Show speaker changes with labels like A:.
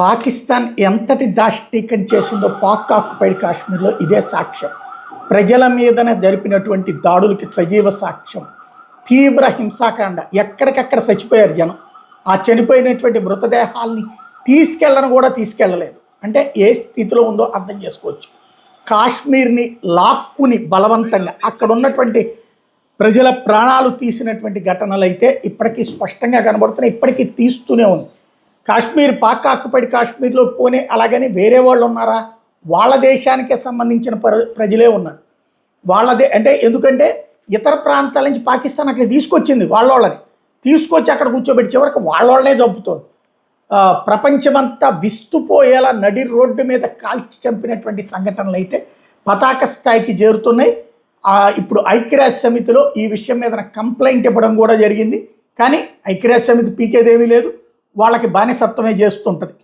A: పాకిస్తాన్ ఎంతటి దాష్టీకం చేసిందో పాక్ ఆక్యుపైడ్ కాశ్మీర్లో ఇదే సాక్ష్యం. ప్రజల మీదనే జరిపినటువంటి దాడులకి సజీవ సాక్ష్యం. తీవ్ర హింసాకాండ, ఎక్కడికక్కడ చచ్చిపోయారు జనం. ఆ చనిపోయినటువంటి మృతదేహాల్ని తీసుకెళ్ళను కూడా తీసుకెళ్ళలేదు. అంటే ఏ స్థితిలో ఉందో అర్థం చేసుకోవచ్చు. కాశ్మీర్ని లాక్కుని బలవంతంగా అక్కడ ఉన్నటువంటి ప్రజల ప్రాణాలు తీసినటువంటి ఘటనలు అయితే ఇప్పటికీ స్పష్టంగా కనబడుతున్నాయి. ఇప్పటికీ తీస్తూనే ఉంది. కాశ్మీర్ పాక్ ఆక్యుపైడ్ కాశ్మీర్లో పోనీ అలాగని వేరే వాళ్ళు ఉన్నారా? వాళ్ళ దేశానికే సంబంధించిన ప్రజలే ఉన్నారు. వాళ్ళదే అంటే ఎందుకంటే ఇతర ప్రాంతాల నుంచి పాకిస్తాన్ అక్కడ తీసుకొచ్చింది వాళ్ళని తీసుకొచ్చి అక్కడ కూర్చోబెట్టి చివరికి వాళ్ళనే చంపుతోంది. ప్రపంచమంతా విస్తుపోయేలా నడి రోడ్డు మీద కాల్చి చంపినటువంటి సంఘటనలు అయితే పతాక స్థాయికి చేరుతున్నాయి. ఇప్పుడు ఐక్యరాజ్య సమితిలో ఈ విషయం మీద కంప్లైంట్ ఇవ్వడం కూడా జరిగింది. కానీ ఐక్యరాజ్య సమితి పీకేదేమీ లేదు, వాళ్ళకి బానిసత్వమే చేస్తుంటుంది.